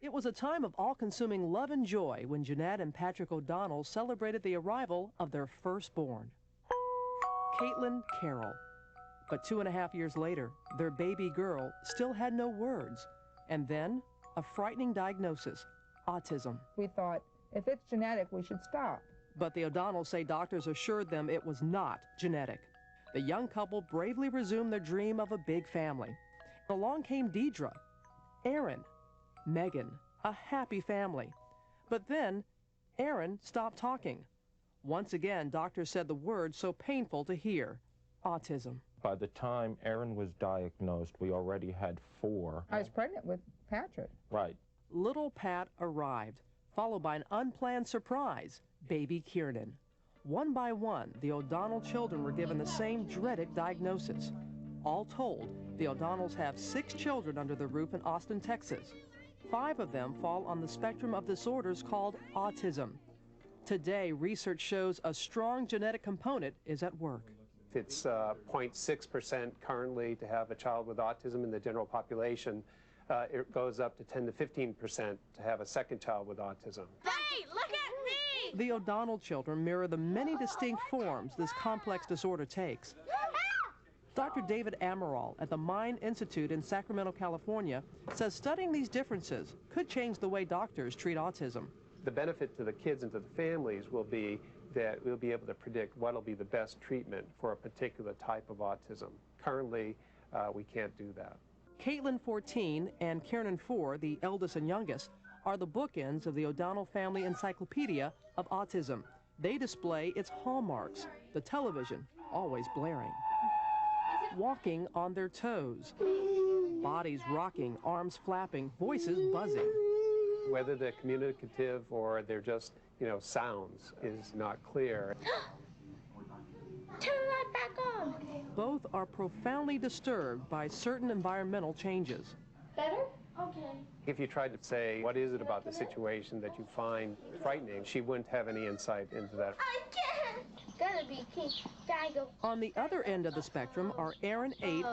It was a time of all-consuming love and joy when Jeanette and Patrick O'Donnell celebrated the arrival of their firstborn, Caitlin Carroll. But 2.5 years later, their baby girl still had no words. And then, a frightening diagnosis, autism. We thought, if it's genetic, we should stop. But the O'Donnells say doctors assured them it was not genetic. The young couple bravely resumed their dream of a big family. Along came Deidre, Aaron, Megan, a happy family. But then, Aaron stopped talking. Once again, doctors said the word so painful to hear, autism. By the time Aaron was diagnosed, we already had 4. I was pregnant with Patrick. Right. Little Pat arrived, followed by an unplanned surprise, baby Kiernan. One by one, the O'Donnell children were given the same dreaded diagnosis. All told, the O'Donnells have 6 children under the roof in Austin, Texas. 5 of them fall on the spectrum of disorders called autism. Today, research shows a strong genetic component is at work. It's 0.6% currently to have a child with autism in the general population. It goes up to 10 to 15% to have a second child with autism. Hey, look at me! The O'Donnell children mirror the many distinct forms this complex disorder takes. Dr. David Amaral at the Mind Institute in Sacramento, California, says studying these differences could change the way doctors treat autism. The benefit to the kids and to the families will be that we'll be able to predict what will be the best treatment for a particular type of autism. Currently, we can't do that. Caitlin, 14, and Kiernan, 4, the eldest and youngest, are the bookends of the O'Donnell Family Encyclopedia of Autism. They display its hallmarks, the television always blaring, walking on their toes, bodies rocking, arms flapping, voices buzzing. Whether they're communicative or they're just, sounds is not clear. Turn that back on. Both are profoundly disturbed by certain environmental changes. Better? Okay. If you tried to say, what is it about the situation that you find frightening, she wouldn't have any insight into that. I can't. Gotta be king. Gotta go. On the other end of the spectrum are Aaron, 8,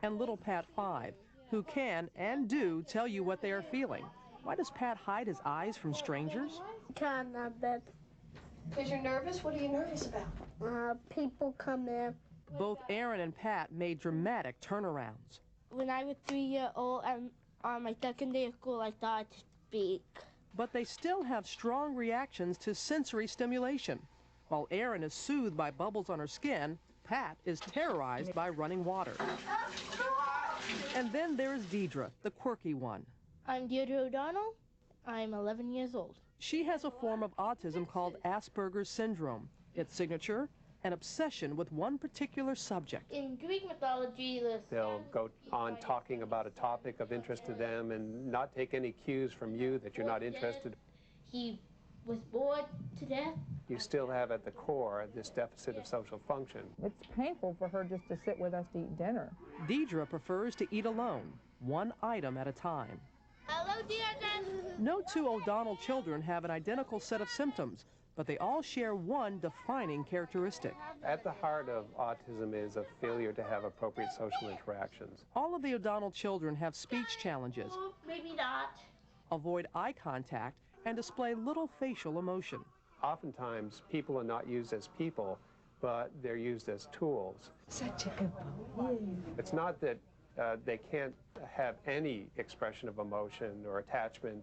and little Pat, 5, who can and do tell you what they are feeling. Why does Pat hide his eyes from strangers? Kind of bad. Because you're nervous? What are you nervous about? People come in. Both Aaron and Pat made dramatic turnarounds. When I was 3 years old and on my second day of school, I started to speak. But they still have strong reactions to sensory stimulation. While Aaron is soothed by bubbles on her skin, Pat is terrorized by running water. And then there's Deidre, the quirky one. I'm Deirdre O'Donnell. I'm 11 years old. She has a form of autism called Asperger's syndrome. Its signature, an obsession with one particular subject. In Greek mythology, They'll go on talking about a topic of interest to them and not take any cues from you that you're not interested. He was bored to death. You still have at the core this deficit of social function. It's painful for her just to sit with us to eat dinner. Deidre prefers to eat alone, one item at a time. Hello, Deirdre. No 2 O'Donnell children have an identical set of symptoms, but they all share one defining characteristic. At the heart of autism is a failure to have appropriate social interactions. All of the O'Donnell children have speech challenges, Maybe not. avoid eye contact, and display little facial emotion. Oftentimes, people are not used as people, but they're used as tools. Such a good boy. It's not that they can't have any expression of emotion or attachment.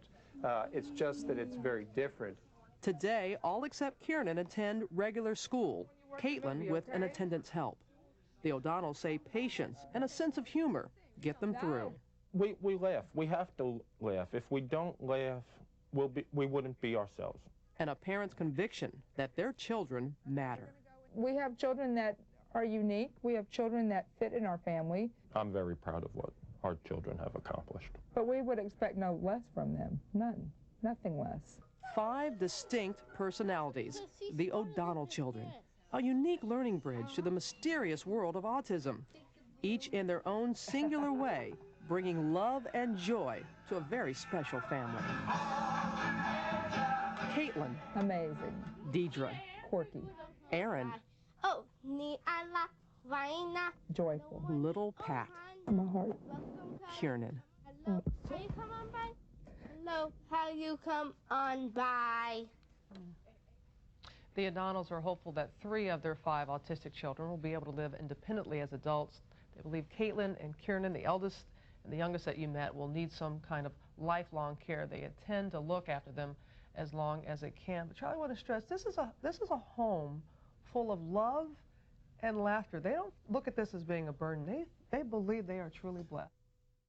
It's just that it's very different. Today, all except Kiernan attend regular school, Caitlin with an attendant's help. The O'Donnells say patience and a sense of humor get them through. We laugh. We have to laugh. If we don't laugh, we wouldn't be ourselves. And a parent's conviction that their children matter. We have children that are unique. We have children that fit in our family. I'm very proud of what our children have accomplished. But we would expect no less from them. None. Nothing less. 5 distinct personalities, the O'Donnell children, a unique learning bridge to the mysterious world of autism, each in their own singular way, bringing love and joy to a very special family. Caitlin. Amazing. Deidre. Quirky. Aaron. Oh, ni ala vaina. Joyful. Little Pat. My heart. Kiernan. Will you come on by? know how you come on by. The O'Donnells are hopeful that 3 of their 5 autistic children will be able to live independently as adults. They believe Caitlin and Kieran, the eldest and the youngest that you met, will need some kind of lifelong care. They intend to look after them as long as they can. But Charlie, I want to stress, this is a home full of love and laughter. They don't look at this as being a burden. They believe they are truly blessed.